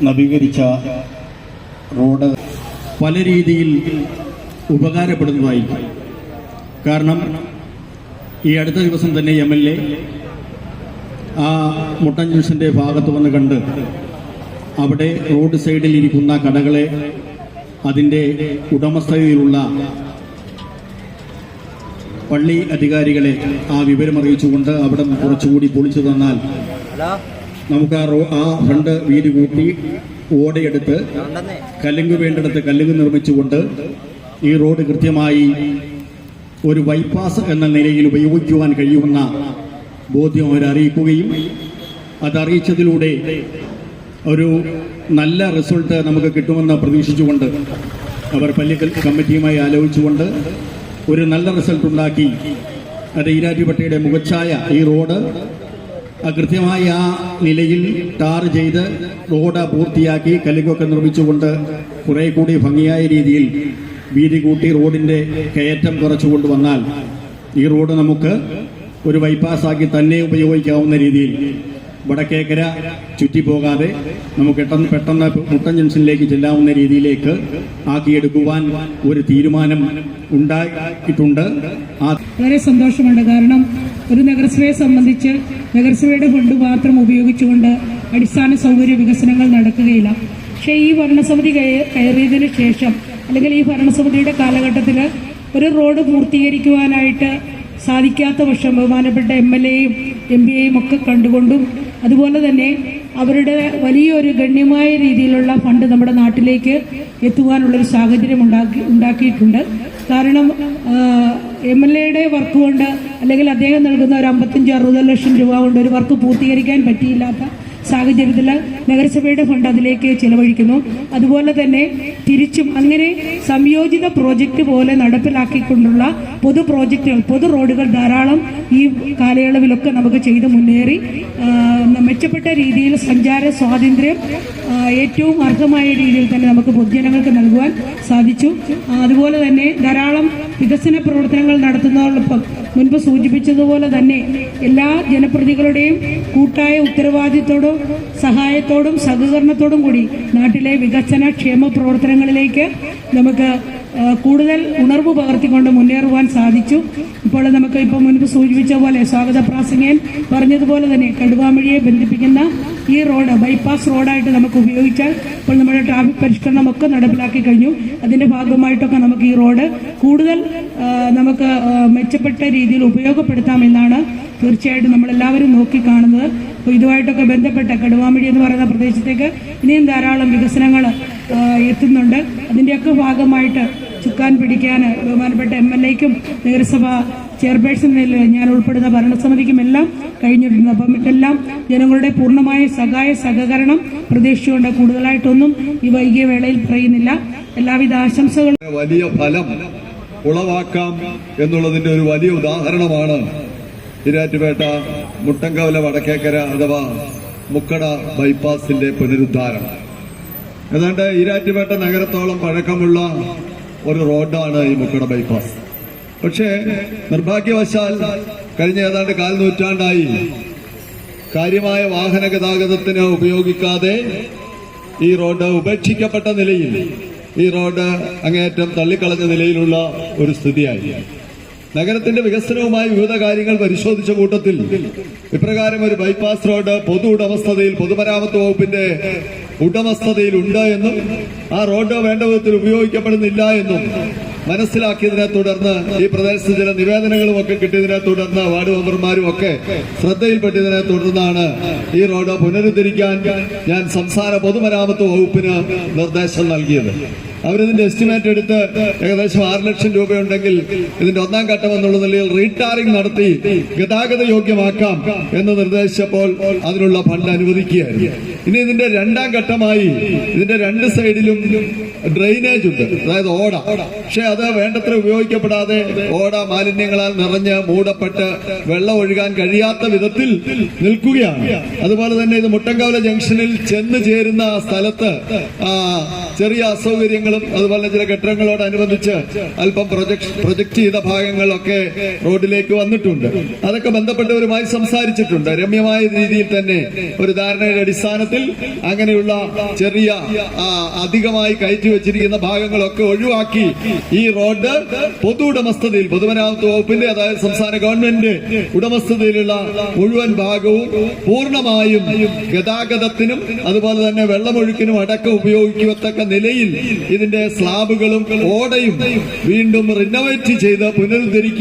നവീകരിച്ച റോഡ് പല രീതിയിൽ ഉപകാരപ്പെടുന്നതായിരിക്കും. കാരണം ഈ അടുത്ത ദിവസം തന്നെ MLA ആ മുട്ടൻ ജംഗ്ഷൻ്റെ ഭാഗത്ത് വന്ന് കണ്ട് അവിടെ റോഡ് സൈഡിൽ ഇരിക്കുന്ന കടകളെ അതിൻ്റെ ഉടമസ്ഥതയിലുള്ള പള്ളി അധികാരികളെ ആ വിവരമറിയിച്ചുകൊണ്ട് അവിടെ കുറച്ചുകൂടി പൊളിച്ചു തന്നാൽ നമുക്ക് ആ ഫണ്ട് വീതി കൂട്ടി ഓടയെടുത്ത് കല്ലുങ്ക് വേണ്ടിടത്ത് കല്ലുങ്ക് നിർമ്മിച്ചുകൊണ്ട് ഈ റോഡ് കൃത്യമായി ഒരു ബൈപ്പാസ് എന്ന നിലയിൽ ഉപയോഗിക്കുവാൻ കഴിയുമെന്ന ബോധ്യം അവരറിയിക്കുകയും അതറിയിച്ചതിലൂടെ ഒരു നല്ല റിസൾട്ട് നമുക്ക് കിട്ടുമെന്ന് പ്രതീക്ഷിച്ചുകൊണ്ട് അവർ പള്ളിക്കൽ കമ്മിറ്റിയുമായി ആലോചിച്ചുകൊണ്ട് ഒരു നല്ല റിസൾട്ട് ഉണ്ടാക്കി. അത് ഈരാറ്റുപേട്ടയുടെ മുഖച്ഛായ ഈ റോഡ് കൃത്യമായി ആ നിലയിൽ ടാർ ചെയ്ത് റോഡ് പൂർത്തിയാക്കി കല്ലുകൊക്കെ നിർമ്മിച്ചുകൊണ്ട് കുറെ കൂടി ഭംഗിയായ രീതിയിൽ വീതി കൂട്ടി റോഡിൻ്റെ കയറ്റം കുറച്ചുകൊണ്ട് വന്നാൽ ഈ റോഡ് നമുക്ക് ഒരു ബൈപ്പാസാക്കി തന്നെ ഉപയോഗിക്കാവുന്ന രീതിയിൽ വടക്കേക്കര ചുറ്റിപ്പോകാതെ നമുക്ക് പെട്ടെന്ന് മുട്ടൻ ജംഗ്ഷനിലേക്ക് ചെല്ലാവുന്ന രീതിയിലേക്ക് ആക്കിയെടുക്കുവാൻ ഒരു തീരുമാനം ഉണ്ടാക്കിയിട്ടുണ്ട്. വളരെ സന്തോഷമുണ്ട്. കാരണം ഒരു നഗരസഭയെ സംബന്ധിച്ച് നഗരസഭയുടെ ഫണ്ട് മാത്രം ഉപയോഗിച്ചുകൊണ്ട് അടിസ്ഥാന സൗകര്യ വികസനങ്ങൾ നടക്കുകയില്ല. പക്ഷേ ഈ ഭരണസമിതി കയറിയതിന് ശേഷം അല്ലെങ്കിൽ ഈ ഭരണസമിതിയുടെ കാലഘട്ടത്തിൽ ഒരു റോഡ് പൂർത്തീകരിക്കുവാനായിട്ട് സാധിക്കാത്ത പക്ഷം ബഹുമാനപ്പെട്ട MLAയും MPയെയും ഒക്കെ കണ്ടുകൊണ്ടും അതുപോലെ തന്നെ അവരുടെ വലിയൊരു ഗണ്യമായ രീതിയിലുള്ള ഫണ്ട് നമ്മുടെ നാട്ടിലേക്ക് എത്തുവാനുള്ളൊരു സാഹചര്യം ഉണ്ടാക്കിയിട്ടുണ്ട്. കാരണം MLAയുടെ വർക്ക് കൊണ്ട് അല്ലെങ്കിൽ അദ്ദേഹം നൽകുന്ന ഒരു 55-60 ലക്ഷം രൂപ കൊണ്ട് ഒരു വർക്ക് പൂർത്തീകരിക്കാൻ പറ്റിയില്ലാത്ത സാഹചര്യത്തിൽ നഗരസഭയുടെ ഫണ്ട് അതിലേക്ക് ചെലവഴിക്കുന്നു. അതുപോലെ തന്നെ തിരിച്ചും അങ്ങനെ സംയോജിത പ്രോജക്റ്റ് പോലെ നടപ്പിലാക്കിക്കൊണ്ടുള്ള പൊതു പ്രോജക്റ്റുകൾ, പൊതു റോഡുകൾ ധാരാളം ഈ കാലയളവിലൊക്കെ നമുക്ക് ചെയ്ത് മുന്നേറി മെച്ചപ്പെട്ട രീതിയിൽ സഞ്ചാര സ്വാതന്ത്ര്യം ഏറ്റവും അർഹമായ രീതിയിൽ തന്നെ നമുക്ക് പൊതുജനങ്ങൾക്ക് നൽകുവാൻ സാധിച്ചു. അതുപോലെ തന്നെ ധാരാളം വികസന പ്രവർത്തനങ്ങൾ നടത്തുന്നതോടൊപ്പം മുൻപ് സൂചിപ്പിച്ചതുപോലെ തന്നെ എല്ലാ ജനപ്രതിനിധികളുടെയും കൂട്ടായ ഉത്തരവാദിത്തോടും സഹായത്തോടും സഹകരണത്തോടും കൂടി നാട്ടിലെ വികസന ക്ഷേമ പ്രവർത്തനങ്ങളിലേക്ക് നമുക്ക് കൂടുതൽ ഉണർവ് പകർത്തിക്കൊണ്ട് മുന്നേറുവാൻ സാധിച്ചു. ഇപ്പോൾ നമുക്ക് ഇപ്പോൾ മുൻപ് സൂചിപ്പിച്ച പോലെ സ്വാഗത പ്രാസംഗികൻ പറഞ്ഞതുപോലെ തന്നെ കടുവാമഴിയെ ബന്ധിപ്പിക്കുന്ന ഈ റോഡ് ബൈപ്പാസ് റോഡായിട്ട് നമുക്ക് ഉപയോഗിച്ചാൽ ഇപ്പോൾ നമ്മുടെ ട്രാഫിക് പരിഷ്കരണമൊക്കെ നടപ്പിലാക്കി കഴിഞ്ഞു. അതിൻ്റെ ഭാഗമായിട്ടൊക്കെ നമുക്ക് ഈ റോഡ് കൂടുതൽ നമുക്ക് മെച്ചപ്പെട്ട രീതിയിൽ ഉപയോഗപ്പെടുത്താമെന്നാണ് തീർച്ചയായിട്ടും നമ്മളെല്ലാവരും നോക്കിക്കാണുന്നത്. അപ്പോൾ ഇതുമായിട്ടൊക്കെ ബന്ധപ്പെട്ട കടുവാമഴി എന്ന് പറയുന്ന പ്രദേശത്തേക്ക് ഇനിയും ധാരാളം വികസനങ്ങൾ എത്തുന്നുണ്ട്. അതിൻ്റെയൊക്കെ ഭാഗമായിട്ട് ചുക്കാൻ പിടിക്കാൻ ബഹുമാനപ്പെട്ട MLAയ്ക്കും നഗരസഭ ചെയർപേഴ്സൺ ഞാൻ ഉൾപ്പെടുന്ന ഭരണസമിതിക്കും എല്ലാം കഴിഞ്ഞിട്ടുണ്ട്. അപ്പം ഇതെല്ലാം ജനങ്ങളുടെ പൂർണ്ണമായ സഹകരണം പ്രതീക്ഷിച്ചുകൊണ്ട് കൂടുതലായിട്ടൊന്നും ഈ വൈകിയ വേളയിൽ പറയുന്നില്ല. എല്ലാവിധ ആശംസകളും. വലിയ ഫലം ഉളവാക്കാം എന്നുള്ളതിന്റെ ഒരു വലിയ ഉദാഹരണമാണ് ഈരാറ്റുപേട്ട മുട്ടൻകവല വടക്കേക്കര അഥവാ മുക്കട ബൈപ്പാസിന്റെ പുനരുദ്ധാരണം. ഏതാണ്ട് ഈരാറ്റുപേട്ട നഗരത്തോളം പഴക്കമുള്ള ഒരു റോഡാണ് ഈ മുക്കട ബൈപ്പാസ്. പക്ഷേ നിർഭാഗ്യവശാൽ കഴിഞ്ഞ ഏതാണ്ട് 1/4 നൂറ്റാണ്ടായി കാര്യമായ വാഹന ഗതാഗതത്തിന് ഉപയോഗിക്കാതെ ഈ റോഡ് ഉപേക്ഷിക്കപ്പെട്ട നിലയിൽ, ഈ റോഡ് അങ്ങേയറ്റം തള്ളിക്കളഞ്ഞ നിലയിലുള്ള ഒരു സ്ഥിതിയായി. നഗരത്തിന്റെ വികസനവുമായി വിവിധ കാര്യങ്ങൾ പരിശോധിച്ച കൂട്ടത്തിൽ ഇപ്രകാരം ഒരു ബൈപ്പാസ് റോഡ് പൊതു ഉടമസ്ഥതയിൽ, പൊതുമരാമത്ത് വകുപ്പിന്റെ ഉടമസ്ഥതയിൽ ഉണ്ട് എന്നും ആ റോഡ് വേണ്ട വിധത്തിൽ ഉപയോഗിക്കപ്പെടുന്നില്ല എന്നും മനസ്സിലാക്കിയതിനെ തുടർന്ന് ഈ പ്രദേശത്ത് ചില നിവേദനങ്ങളും ഒക്കെ കിട്ടിയതിനെ തുടർന്ന് വാർഡ് മെമ്പർമാരും ഒക്കെ ശ്രദ്ധയിൽപ്പെട്ടതിനെ തുടർന്നാണ് ഈ റോഡ് പുനരുദ്ധരിക്കാൻ ഞാൻ സംസ്ഥാന പൊതുമരാമത്ത് വകുപ്പിന് നിർദ്ദേശം നൽകിയത്. അവരിതിന്റെ എസ്റ്റിമേറ്റ് എടുത്ത് ഏകദേശം 6 ലക്ഷം രൂപയുണ്ടെങ്കിൽ ഇതിന്റെ 1ാം ഘട്ടം എന്നുള്ള നിലയിൽ റീടാറിംഗ് നടത്തി ഗതാഗത യോഗ്യമാക്കാം എന്ന് നിർദ്ദേശിച്ചപ്പോൾ അതിനുള്ള ഫണ്ട് അനുവദിക്കുകയായിരുന്നു. ഇനി ഇതിന്റെ 2ാം ഘട്ടമായി ഇതിന്റെ 2 സൈഡിലും ഡ്രെയിനേജ് ഉണ്ട്, അതായത് ഓട. പക്ഷെ അത് വേണ്ടത്ര ഉപയോഗിക്കപ്പെടാതെ ഓട മാലിന്യങ്ങളാൽ നിറഞ്ഞ് മൂടപ്പെട്ട് വെള്ളം ഒഴുകാൻ കഴിയാത്ത വിധത്തിൽ നിൽക്കുകയാണ്. അതുപോലെ തന്നെ ഇത് മുട്ടൻകവല ജംഗ്ഷനിൽ ചെന്ന് ചേരുന്ന സ്ഥലത്ത് ചെറിയ അസൗകര്യങ്ങളും അതുപോലെ ചില കെട്ടിടങ്ങളോടനുബന്ധിച്ച് അല്പം പ്രൊജക്ട് ചെയ്ത ഭാഗങ്ങളൊക്കെ റോഡിലേക്ക് വന്നിട്ടുണ്ട്. അതൊക്കെ ബന്ധപ്പെട്ടവരുമായി സംസാരിച്ചിട്ടുണ്ട്. രമ്യമായ രീതിയിൽ തന്നെ ഒരു ധാരണയുടെ അടിസ്ഥാനത്തിൽ അടിസ്ഥാനത്തിൽ അങ്ങനെയുള്ള ചെറിയ അധികമായി കയറ്റി വെച്ചിരിക്കുന്ന ഭാഗങ്ങളൊക്കെ ഒഴിവാക്കി ഈ റോഡ് പൊതു ഉടമസ്ഥതയിൽ, പൊതുമരാമത്ത് വകുപ്പിന്റെ അതായത് സംസ്ഥാന ഗവൺമെന്റ് ഉടമസ്ഥതയിലുള്ള മുഴുവൻ ഭാഗവും പൂർണ്ണമായും ഗതാഗതത്തിനും അതുപോലെ തന്നെ വെള്ളമൊഴുക്കിനും അടക്കം ഉപയോഗിക്കത്തക്ക നിലയിൽ ഇതിന്റെ സ്ലാബുകളും ഓടയും വീണ്ടും റിനോവേറ്റ് ചെയ്ത് പുനരുദ്ധരിക്കുകയും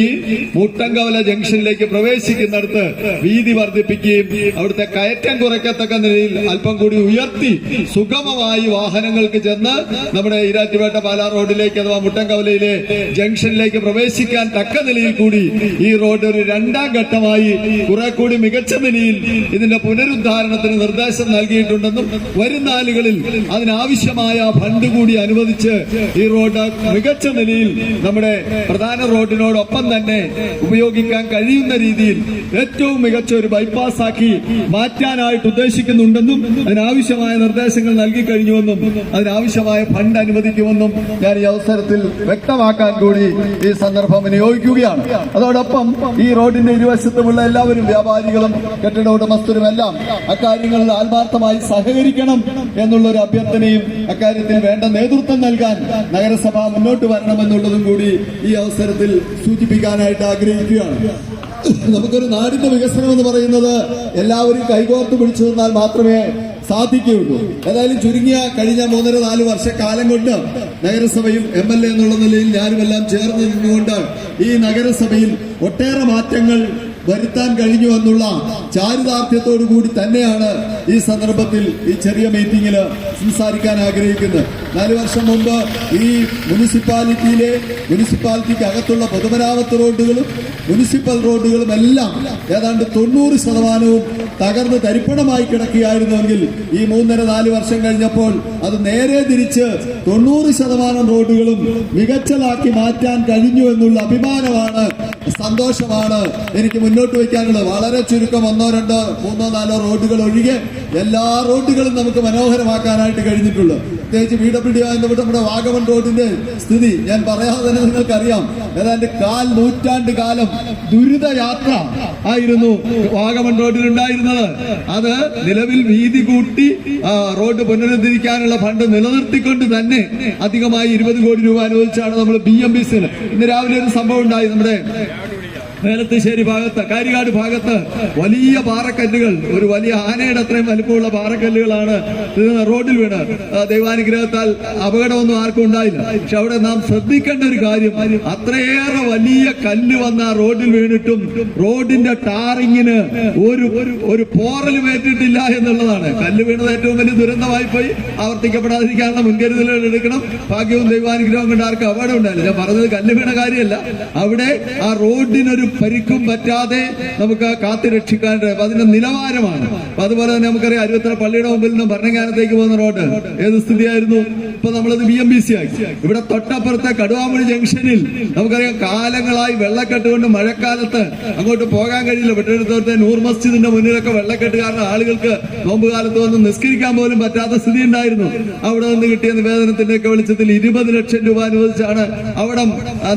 മുട്ടങ്കവല ജംഗ്ഷനിലേക്ക് പ്രവേശിക്കുന്നിടത്ത് വീതി വർദ്ധിപ്പിക്കുകയും അവിടുത്തെ കയറ്റം കുറയ്ക്കത്തക്ക നിലയിൽ അല്പം കൂടി ഉയർത്തി സുഗമമായി വാഹനങ്ങൾക്ക് ചെന്ന് നമ്മുടെ ഈരാറ്റുപേട്ട പാലാ റോഡിലേക്ക് അഥവാ മുട്ടങ്കവലയിലെ ജംഗ്ഷനിലേക്ക് പ്രവേശിക്കാൻ തക്ക നിലയിൽ കൂടി ഈ റോഡ് ഒരു രണ്ടാം ഘട്ടമായി കുറെ കൂടി മികച്ച നിലയിൽ ഇതിന്റെ പുനരുദ്ധാരണത്തിന് നിർദ്ദേശം നൽകിയിട്ടുണ്ടെന്നും വരും നാളുകളിൽ അതിനാവശ്യമായ ഫണ്ട് കൂടി അനുവദിച്ച് ഈ റോഡ് മികച്ച നിലയിൽ നമ്മുടെ പ്രധാന റോഡിനോടൊപ്പം തന്നെ ഉപയോഗിക്കാൻ കഴിയുന്ന രീതിയിൽ ഏറ്റവും മികച്ച ഒരു ബൈപ്പാസ് ആക്കി മാറ്റാനായിട്ട് ഉദ്ദേശിക്കുന്നുണ്ടെന്നും അതിനാവശ്യമായ നിർദ്ദേശങ്ങൾ നൽകി കഴിഞ്ഞുവെന്നും അതിനാവശ്യമായ ഫണ്ട് അനുവദിക്കുമെന്നും ഞാൻ ഈ അവസരത്തിൽ വ്യക്തമാക്കാൻ കൂടി ഈ സന്ദർഭം വിനിയോഗിക്കുകയാണ്. അതോടൊപ്പം ഈ റോഡിന്റെ ഇരുവശത്തുമുള്ള എല്ലാവരും വ്യാപാരികളും കെട്ടിട ഉടമസ്ഥരും എല്ലാം അക്കാര്യങ്ങളിൽ ആത്മാർത്ഥമായി സഹകരിക്കണം എന്നുള്ള ഒരു അഭ്യർത്ഥനയും അക്കാര്യത്തിൽ വേണ്ട നേതൃത്വം നൽകാൻ നഗരസഭ മുന്നോട്ട് വരണമെന്നുള്ളതും കൂടി ഈ അവസരത്തിൽ സൂചിപ്പിക്കാനായിട്ട് ആഗ്രഹിക്കുകയാണ്. നമുക്കൊരു നാടിന്റെ വികസനം എന്ന് പറയുന്നത് എല്ലാവരും കൈകോർത്ത് പിടിച്ചു നിന്നാൽ മാത്രമേ സാധിക്കുകയുള്ളൂ. ഏതായാലും ചുരുങ്ങിയ കഴിഞ്ഞ 3-4 വർഷക്കാലം കൊണ്ട് നഗരസഭയും MLA എന്നുള്ള നിലയിൽ ഞാനുമെല്ലാം ചേർന്ന് നിന്നുകൊണ്ട് ഈ നഗരസഭയിൽ ഒട്ടേറെ മാറ്റങ്ങൾ വരുത്താൻ കഴിഞ്ഞു എന്നുള്ള ചാരിതാർത്ഥ്യത്തോടു കൂടി തന്നെയാണ് ഈ സന്ദർഭത്തിൽ ഈ ചെറിയ മീറ്റിംഗിൽ സംസാരിക്കാൻ ആഗ്രഹിക്കുന്നത്. 4 വർഷം മുമ്പ് ഈ മുനിസിപ്പാലിറ്റിക്ക് അകത്തുള്ള പൊതുമരാമത്ത് റോഡുകളും മുനിസിപ്പൽ റോഡുകളും എല്ലാം ഏതാണ്ട് 90% തകർന്ന് തരിപ്പണമായി കിടക്കുകയായിരുന്നുവെങ്കിൽ ഈ 3.5-4 വർഷം കഴിഞ്ഞപ്പോൾ അത് നേരെ തിരിച്ച് 90% റോഡുകളും മികച്ചതാക്കി മാറ്റാൻ കഴിഞ്ഞു എന്നുള്ള അഭിമാനമാണ്, സന്തോഷമാണ് എനിക്ക് മുന്നോട്ട് വയ്ക്കാനുള്ളത്. വളരെ ചുരുക്കം 1-2-3-4 റോഡുകൾ ഒഴികെ എല്ലാ റോഡുകളും നമുക്ക് മനോഹരമാക്കാനായിട്ട് കഴിഞ്ഞിട്ടുള്ളൂ. പ്രത്യേകിച്ച് PWD ബന്ധപ്പെട്ട് നമ്മുടെ വാഗമൺ റോഡിന്റെ സ്ഥിതി ഞാൻ പറയാതെ തന്നെ നിങ്ങൾക്കറിയാം. ഏതാണ്ട് 1/4 നൂറ്റാണ്ട് കാലം ദുരിതയാത്ര ആയിരുന്നു വാഗമൺ റോഡിലുണ്ടായിരുന്നത്. അത് നിലവിൽ വീതി കൂട്ടി റോഡ് പുനരുദ്ധരിക്കാനുള്ള ഫണ്ട് നിലനിർത്തിക്കൊണ്ട് തന്നെ അധികമായി 20 കോടി രൂപ അനുവദിച്ചാണ് നമ്മൾ BMBCന്. ഇന്ന് രാവിലെ ഒരു സംഭവം ഉണ്ടായി. നമ്മുടെ വേലത്തുശ്ശേരി ഭാഗത്ത്, കാരികാട് ഭാഗത്ത് വലിയ പാറക്കല്ലുകൾ, ഒരു വലിയ ആനയുടെ അത്രയും വലിപ്പമുള്ള പാറക്കല്ലുകളാണ് റോഡിൽ വീണ്. ദൈവാനുഗ്രഹത്താൽ അപകടമൊന്നും ആർക്കും ഉണ്ടായില്ല. പക്ഷെ അവിടെ നാം ശ്രദ്ധിക്കേണ്ട ഒരു കാര്യം, അത്രയേറെ വലിയ കല്ല് വന്ന റോഡിൽ വീണിട്ടും റോഡിന്റെ ടാറിങ്ങിന് ഒരു പോറലും ഏറ്റിട്ടില്ല എന്നുള്ളതാണ്. കല്ല് വീണത് ഏറ്റവും വലിയ ദുരന്തമായി പോയി. ആവർത്തിക്കപ്പെടാതിരിക്കാനുള്ള മുൻകരുതലുകൾ എടുക്കണം. ഭാഗ്യവും ദൈവാനുഗ്രഹം കൊണ്ട് ആർക്കും അപകടം ഉണ്ടായില്ല. ഞാൻ പറഞ്ഞത് കല്ല് വീണ കാര്യമല്ല, അവിടെ ആ റോഡിനൊരു പരിക്കും പറ്റാതെ നമുക്ക് കാത്തു രക്ഷിക്കാനുണ്ട്. അതിന്റെ നിലവാരമാണ്. അതുപോലെ തന്നെ നമുക്കറിയാം, അരുവത്തറ പള്ളിയുടെ മുമ്പിൽ നിന്നും ഭരണങ്ങാനത്തേക്ക് പോകുന്ന റോഡ് ഏത് സ്ഥിതിയായിരുന്നു? ഇപ്പൊ നമ്മളത് BMBC ആക്കി. ഇവിടെ തൊട്ടപ്പുറത്തെ കടുവാമണി ജംഗ്ഷനിൽ നമുക്കറിയാം കാലങ്ങളായി വെള്ളക്കെട്ട് കൊണ്ട് മഴക്കാലത്ത് അങ്ങോട്ട് പോകാൻ കഴിയില്ല. വെട്ടെടുത്തോടത്തെ നൂർ മസ്ജിദിന്റെ മുന്നിലൊക്കെ വെള്ളക്കെട്ട് കാരണം ആളുകൾക്ക് നോമ്പ് കാലത്ത് വന്ന് നിസ്കരിക്കാൻ പോലും പറ്റാത്ത സ്ഥിതി ഉണ്ടായിരുന്നു. അവിടെ നിന്ന് കിട്ടിയ നിവേദനത്തിന്റെ ഒക്കെ വെളിച്ചത്തിൽ 20 ലക്ഷം രൂപ അനുവദിച്ചാണ് അവിടെ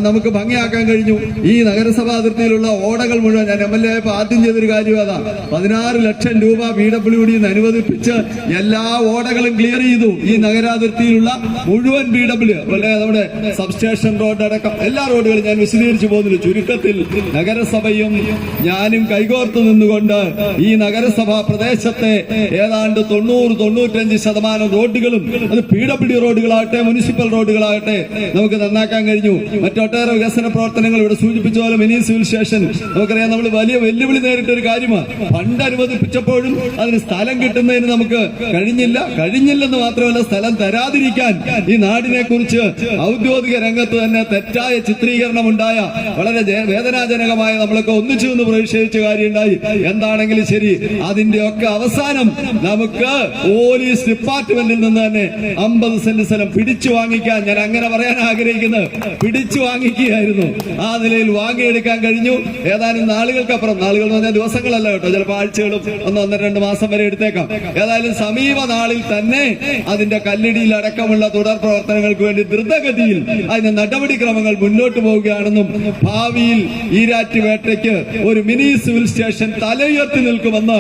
നമുക്ക് ഭംഗിയാക്കാൻ കഴിഞ്ഞു. ഈ നഗരസഭാ അതിർത്തിയിലുള്ള ഓടകൾ മുഴുവൻ ഞാൻ MLA ആയപ്പോൾ ആദ്യം ചെയ്തൊരു കാര്യം അതാ. 16 ലക്ഷം രൂപ PWD അനുവദിപ്പിച്ച് എല്ലാ ഓടകളും ക്ലിയർ ചെയ്തു. ഈ നഗരാതിർത്തിയിലുള്ള മുഴുവൻ PW, നമ്മുടെ സബ്സ്റ്റേഷൻ റോഡ് അടക്കം എല്ലാ റോഡുകളും ഞാൻ വിശദീകരിച്ചു പോകുന്നില്ല. ചുരുക്കത്തിൽ നഗരസഭയും ഞാനും കൈകോർത്ത് നിന്നുകൊണ്ട് ഈ നഗരസഭാ പ്രദേശത്തെ ഏതാണ്ട് 90-95% റോഡുകളും, അത് PWD റോഡുകളാകട്ടെ മുനിസിപ്പൽ റോഡുകളാകട്ടെ, നമുക്ക് നന്നാക്കാൻ കഴിഞ്ഞു. മറ്റൊട്ടേറെ വികസന പ്രവർത്തനങ്ങൾ ഇവിടെ സൂചിപ്പിച്ച പോലെ മിനി സിവിൽ സ്റ്റേഷൻ നമുക്കറിയാം, നമ്മൾ വലിയ വെല്ലുവിളി നേരിട്ട ഒരു കാര്യമാണ്. ഫണ്ട് അനുവദിപ്പിച്ചപ്പോഴും അതിന് സ്ഥലം കിട്ടുന്നതിന് നമുക്ക് കഴിഞ്ഞില്ലെന്ന് മാത്രമല്ല, സ്ഥലം തരാതിരിക്കാൻ ഈ നാടിനെ കുറിച്ച് ഔദ്യോഗിക രംഗത്ത് തന്നെ തെറ്റായ ചിത്രീകരണം ഉണ്ടായ വളരെ വേദനാജനകമായ നമ്മളൊക്കെ ഒന്നിച്ചു നിന്ന് പ്രതിഷേധിച്ച കാര്യമുണ്ടായി. എന്താണെങ്കിലും ശരി, അതിന്റെ ഒക്കെ അവസാനം നമുക്ക് പോലീസ് ഡിപ്പാർട്ട്മെന്റിൽ നിന്ന് തന്നെ 50 സെന്റ് സ്ഥലം പിടിച്ചു വാങ്ങിക്കാൻ, ഞാൻ അങ്ങനെ പറയാൻ ആഗ്രഹിക്കുന്നത്, പിടിച്ചു വാങ്ങിക്കുകയായിരുന്നു. ആ നിലയിൽ വാങ്ങിയെടുക്കാൻ കഴിഞ്ഞു. കഴിഞ്ഞു. ഏതാനും നാളുകൾക്കപ്പുറം, നാളുകൾ എന്ന് പറഞ്ഞാൽ ദിവസങ്ങളല്ല കേട്ടോ, ചിലപ്പോൾ ആഴ്ചകളും 1-2 മാസം വരെ എടുത്തേക്കാം. ഏതായാലും സമീപ നാളിൽ തന്നെ അതിന്റെ കല്ലിടിയിൽ അടക്കമുള്ള തുടർ പ്രവർത്തനങ്ങൾക്ക് വേണ്ടി ദ്രുതഗതിയിൽ അതിന്റെ നടപടിക്രമങ്ങൾ മുന്നോട്ട് പോവുകയാണെന്നും ഭാവിയിൽ ഈരാറ്റുപേട്ടയ്ക്ക് ഒരു മിനി സിവിൽ സ്റ്റേഷൻ തലയുയർത്തി നിൽക്കുമെന്ന്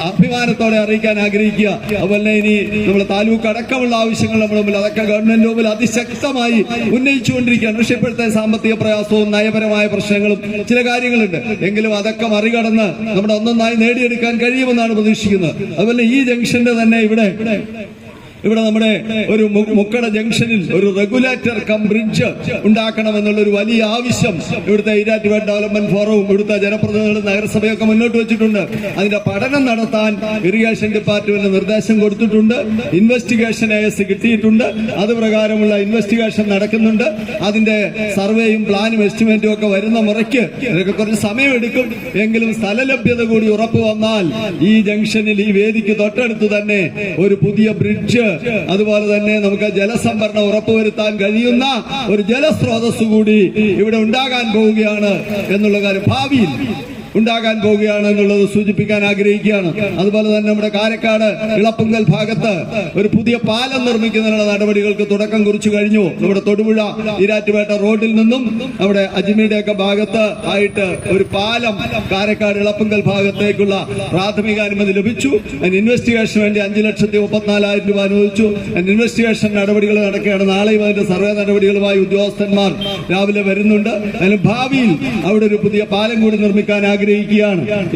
അഭിമാനത്തോടെ അറിയിക്കാൻ ആഗ്രഹിക്കുക. അതുപോലെ ഇനി നമ്മുടെ താലൂക്ക് അടക്കമുള്ള ആവശ്യങ്ങൾ നമ്മുടെ മുമ്പിൽ, അതൊക്കെ ഗവൺമെന്റ് മുമ്പിൽ അതിശക്തമായി ഉന്നയിച്ചുകൊണ്ടിരിക്കുകയാണ്. പക്ഷേ ഇപ്പോഴത്തെ സാമ്പത്തിക പ്രയാസവും നയപരമായ പ്രശ്നങ്ങളും ചില കാര്യങ്ങളുണ്ട്. എങ്കിലും അതൊക്കെ മറികടന്ന് നമ്മുടെ ഒന്നൊന്നായി നേടിയെടുക്കാൻ കഴിയുമെന്നാണ് പ്രതീക്ഷിക്കുന്നത്. അതുപോലെ ഈ ജംഗ്ഷന്റെ തന്നെ ഇവിടെ നമ്മുടെ ഒരു മുക്കട ജംഗ്ഷനിൽ ഒരു റെഗുലേറ്റർ കം ബ്രിഡ്ജ് ഉണ്ടാക്കണമെന്നുള്ള ഒരു വലിയ ആവശ്യം ഇവിടുത്തെ ഈരാറ്റുപേട്ട ഡെവലപ്മെന്റ് ഫോറവും ഇവിടുത്തെ ജനപ്രതിനിധികളും നഗരസഭയൊക്കെ മുന്നോട്ട് വെച്ചിട്ടുണ്ട്. അതിന്റെ പഠനം നടത്താൻ ഇറിഗേഷൻ ഡിപ്പാർട്ട്മെന്റ് നിർദ്ദേശം കൊടുത്തിട്ടുണ്ട്. ഇൻവെസ്റ്റിഗേഷൻ AS കിട്ടിയിട്ടുണ്ട്. അത് പ്രകാരമുള്ള ഇൻവെസ്റ്റിഗേഷൻ നടക്കുന്നുണ്ട്. അതിന്റെ സർവേയും പ്ലാനും എസ്റ്റിമേറ്റും ഒക്കെ വരുന്ന മുറയ്ക്ക് ഇതൊക്കെ കുറച്ച് സമയമെടുക്കും. എങ്കിലും സ്ഥലലഭ്യത കൂടി ഉറപ്പു വന്നാൽ ഈ ജംഗ്ഷനിൽ, ഈ വേദിക്ക് തൊട്ടടുത്ത് തന്നെ ഒരു പുതിയ ബ്രിഡ്ജ്, അതുപോലെ തന്നെ നമുക്ക് ജലസംഭരണം ഉറപ്പുവരുത്താൻ കഴിയുന്ന ഒരു ജലസ്രോതസ് കൂടി ഇവിടെ ഉണ്ടാകാൻ പോവുകയാണ് എന്നുള്ള കാര്യം, ഭാവിയിൽ ഉണ്ടാകാൻ പോവുകയാണ് എന്നുള്ളത് സൂചിപ്പിക്കാൻ ആഗ്രഹിക്കുകയാണ്. അതുപോലെ തന്നെ നമ്മുടെ കാരക്കാട് ഇളപ്പുങ്കൽ ഭാഗത്ത് ഒരു പുതിയ പാലം നിർമ്മിക്കുന്നതിനുള്ള നടപടികൾക്ക് തുടക്കം കുറിച്ചു കഴിഞ്ഞു. നമ്മുടെ തൊടുപുഴ ഈരാറ്റുപേട്ട റോഡിൽ നിന്നും നമ്മുടെ അജ്മീരുടെ ഒക്കെ ഭാഗത്ത് ആയിട്ട് ഒരു പാലം കാരക്കാട് ഇളപ്പുങ്കൽ ഭാഗത്തേക്കുള്ള പ്രാഥമിക അനുമതി ലഭിച്ചു. അതിന് ഇൻവെസ്റ്റിഗേഷൻ വേണ്ടി 5,34,000 രൂപ അനുവദിച്ചു. അതിന് ഇൻവെസ്റ്റിഗേഷൻ നടപടികൾ നടക്കുകയാണ്. നാളെയും അതിന്റെ സർവേ നടപടികളുമായി ഉദ്യോഗസ്ഥന്മാർ രാവിലെ വരുന്നുണ്ട്. അതിന് ഭാവിയിൽ അവിടെ ഒരു പുതിയ പാലം കൂടി നിർമ്മിക്കാൻ ആഗ്രഹിക്കുകയാണ്.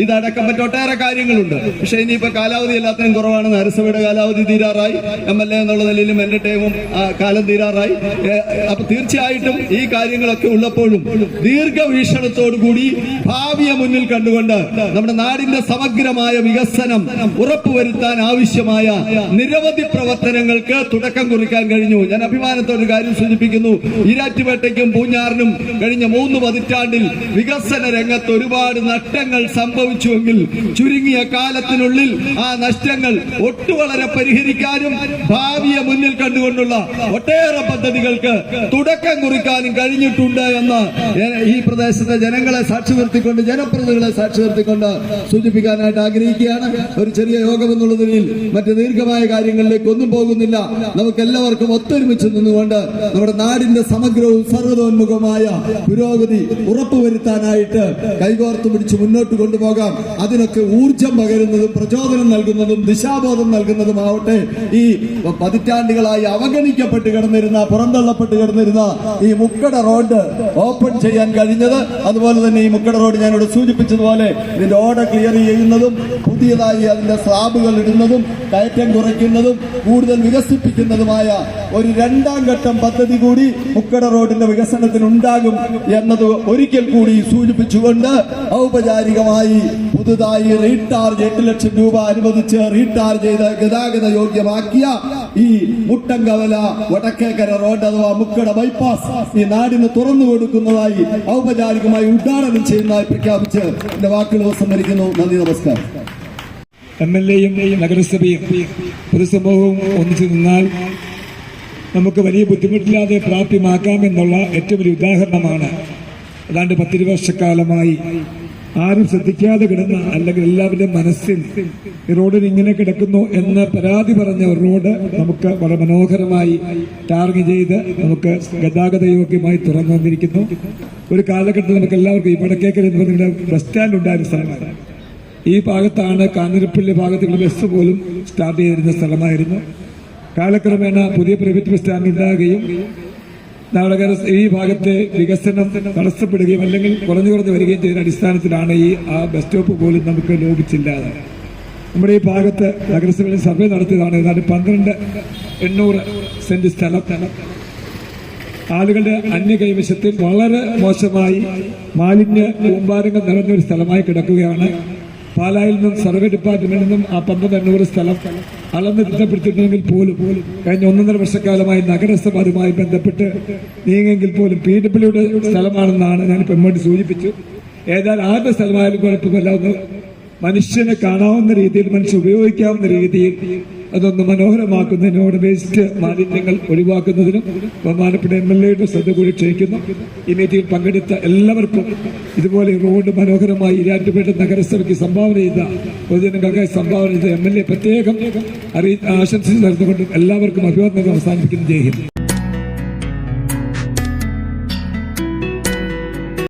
ഇതടക്കം മറ്റൊട്ടേറെ കാര്യങ്ങളുണ്ട്. പക്ഷെ ഇനിയിപ്പോ കാലാവധി എല്ലാത്തിനും കുറവാണ്. നഗരസഭയുടെ കാലാവധി തീരാറായി, MLA എന്നുള്ള നിലയിലും എന്റെ ടൈമും കാലം തീരാറായി. അപ്പൊ തീർച്ചയായിട്ടും ഈ കാര്യങ്ങളൊക്കെ ഉള്ളപ്പോഴും ദീർഘവീക്ഷണത്തോടുകൂടി ഭാവിയെ മുന്നിൽ കണ്ടുകൊണ്ട് നമ്മുടെ നാടിന്റെ സമഗ്രമായ വികസനം ഉറപ്പുവരുത്താൻ ആവശ്യമായ നിരവധി പ്രവർത്തനങ്ങൾക്ക് തുടക്കം കുറിക്കാൻ കഴിഞ്ഞു. ഞാൻ അഭിമാനത്തോടെ കാര്യം സൂചിപ്പിക്കുന്നു. ഈരാറ്റുപേട്ടയ്ക്കും പൂഞ്ഞാറിനും കഴിഞ്ഞ 3 പതിറ്റാണ്ടിൽ വികസന രംഗത്ത് ഒരുപാട് നഷ്ടങ്ങൾ സംഭവിച്ചുവെങ്കിൽ ചുരുങ്ങിയ കാലത്തിനുള്ളിൽ ആ നഷ്ടങ്ങൾ വളരെ പരിഹരിക്കാനും ഭാവിയെ മുന്നിൽ കണ്ടുകൊണ്ടുള്ള ഒട്ടേറെ പദ്ധതികൾക്ക് തുടക്കം കുറിക്കാനും കഴിഞ്ഞിട്ടുണ്ട് എന്ന് ഈ പ്രദേശത്തെ ജനങ്ങളെ സാക്ഷി നിർത്തിക്കൊണ്ട്, ജനപ്രതിനിധികളെ സാക്ഷി നിർത്തിക്കൊണ്ട് സൂചിപ്പിക്കാനായിട്ട് ആഗ്രഹിക്കുകയാണ്. ഒരു ചെറിയ യോഗം എന്നുള്ള നിലയിൽ മറ്റ് ദീർഘമായ കാര്യങ്ങളിലേക്ക് ഒന്നും പോകുന്നില്ല. നമുക്ക് എല്ലാവർക്കും ഒത്തൊരുമിച്ച് നിന്നുകൊണ്ട് നമ്മുടെ നാടിന്റെ സമഗ്രവും സർവ്വതോന്മുഖമായ പുരോഗതി ഉറപ്പുവരുത്താനായിട്ട് കൈകോർത്ത് പിടിച്ച് മുന്നോട്ട് കൊണ്ടുപോകാം. അതിനൊക്കെ ഊർജം പകരുന്നതും പ്രചോദനം നൽകുന്നതും ദിശാബോധം നൽകുന്നതുമാവട്ടെ ഈ പതിറ്റാണ്ടുകളായി അവഗണിക്കപ്പെട്ട് കിടന്നിരുന്ന, പുറന്തള്ളപ്പെട്ട് കിടന്നിരുന്ന ഈ മുക്കട റോഡ് ഓപ്പൺ ചെയ്യാൻ കഴിഞ്ഞത്. അതുപോലെ തന്നെ ഈ മുക്കട റോഡ് ഞാനിവിടെ സൂചിപ്പിച്ചതുപോലെ ഇതിന്റെ ഓട ക്ലിയർ ചെയ്യുന്നതും പുതിയതായി അതിന്റെ സ്ലാബുകൾ ഇടുന്നതും കയറ്റം കുറയ്ക്കുന്നതും കൂടുതൽ വികസിപ്പിക്കുന്നതുമായ ഒരു 2ാം ഘട്ടം പദ്ധതി കൂടി മുക്കട റോഡിന്റെ വികസനത്തിന് ഉണ്ടാകും എന്നത് ഒരിക്കൽ കൂടി സൂചിപ്പിച്ചുകൊണ്ട് ഔപചാരികമായി പുതുതായി റീടാർജ് 8 ലക്ഷം രൂപ അനുവദിച്ച് റീടാർജ് ചെയ്ത് ഗതാഗത യോഗ്യമാക്കിയ ഈ മുട്ടങ്കവല വടക്കേക്കര റോഡ് അഥവാ മുക്കട ബൈപ്പാസ് ഈ നാടിന് തുറന്നു കൊടുക്കുന്നതായി ഔപചാരികമായി ഉദ്ഘാടനം ചെയ്യുന്നതായി പ്രഖ്യാപിച്ച് എന്റെ വാക്കുകൾ ഉപസംഹരിക്കുന്നു. നന്ദി, നമസ്കാരം. MLAയും നഗരസഭയും പൊതുസമൂഹവും ഒന്നിച്ചു നിന്നാൽ നമുക്ക് വലിയ ബുദ്ധിമുട്ടില്ലാതെ പ്രാപ്യമാക്കാമെന്നുള്ള ഏറ്റവും വലിയ ഉദാഹരണമാണ്. അതാണ്ട് 10 വർഷക്കാലമായി ആരും ശ്രദ്ധിക്കാതെ കിടന്ന, അല്ലെങ്കിൽ എല്ലാവരുടെയും മനസ്സിൽ ഈ റോഡിന് ഇങ്ങനെ കിടക്കുന്നു എന്ന് പരാതി പറഞ്ഞ ഒരു റോഡ് നമുക്ക് വളരെ മനോഹരമായി ടാറിങ് ചെയ്ത് നമുക്ക് ഗതാഗത യോഗ്യമായി തുറന്നു വന്നിരിക്കുന്നു. ഒരു കാലഘട്ടത്തിൽ നമുക്ക് എല്ലാവർക്കും ഈ വടക്കേക്കര എന്ന് പറഞ്ഞ ബസ് സ്റ്റാൻഡ് ഉണ്ടായിരുന്ന സ്ഥലമാണ്. ഈ ഭാഗത്താണ് കാഞ്ഞിരപ്പള്ളി ഭാഗത്തുള്ള ബസ് പോലും സ്റ്റാർട്ട് ചെയ്തിരുന്ന സ്ഥലമായിരുന്നു. കാലക്രമേണ പുതിയ പ്രൈവറ്റ് ബസ് സ്റ്റാൻഡ് ഉണ്ടാകുകയും ഈ ഭാഗത്തെ വികസനം തടസ്സപ്പെടുകയും അല്ലെങ്കിൽ കുറഞ്ഞു വരികയും ചെയ്ത അടിസ്ഥാനത്തിലാണ് ആ ബസ് സ്റ്റോപ്പ് പോലും നമുക്ക് ലോപിച്ചില്ലാതെ. നമ്മുടെ ഈ ഭാഗത്ത് നഗരസഭയിൽ സർവേ നടത്തിയതാണ്. ഏതാണ്ട് 12,800 സെന്റ് സ്ഥലം ആളുകളുടെ അന്യകൈവശത്തിൽ വളരെ മോശമായി മാലിന്യ കൂമ്പാരങ്ങൾ നിറഞ്ഞൊരു സ്ഥലമായി കിടക്കുകയാണ്. പാലായിൽ നിന്നും സർവേ ഡിപ്പാർട്ട്മെന്റിൽ നിന്നും ആ 12,800 സ്ഥലം അളന്ന് തിട്ടപ്പെടുത്തിയിട്ടുണ്ടെങ്കിൽ പോലും കഴിഞ്ഞ 1.5 വർഷക്കാലമായി നഗരസഭ അതുമായി ബന്ധപ്പെട്ട് നീങ്ങെങ്കിൽ പോലും PWയുടെ സ്ഥലമാണെന്നാണ് ഞാനിപ്പോൾ ഇങ്ങോട്ട് സൂചിപ്പിച്ചു. ഏതായാലും ആരുടെ സ്ഥലമായാലും കുഴപ്പമില്ല, ഒന്ന് മനുഷ്യനെ കാണാവുന്ന രീതിയിൽ, മനുഷ്യൻ ഉപയോഗിക്കാവുന്ന രീതിയിൽ അതൊന്ന് മനോഹരമാക്കുന്നതിനോട് വേസ്റ്റ് മാലിന്യങ്ങൾ ഒഴിവാക്കുന്നതിനും ബഹുമാനപ്പെട്ട MLA ശ്രദ്ധ കൂടി ക്ഷണിക്കുന്നു. ഈ മീറ്റിംഗിൽ പങ്കെടുത്ത എല്ലാവർക്കും ഇതുപോലെ റോഡ് മനോഹരമായി ഈരാറ്റുപേട്ട നഗരസഭയ്ക്ക് സംഭാവന ചെയ്ത പൊതുജനങ്ങൾക്കായി സംഭാവന ചെയ്ത MLA പ്രത്യേകം ആശംസിച്ച് നടന്നുകൊണ്ടും എല്ലാവർക്കും അഭിവാദനം അവസാനിപ്പിക്കുന്നു. ജയ് ഹിന്ദ്.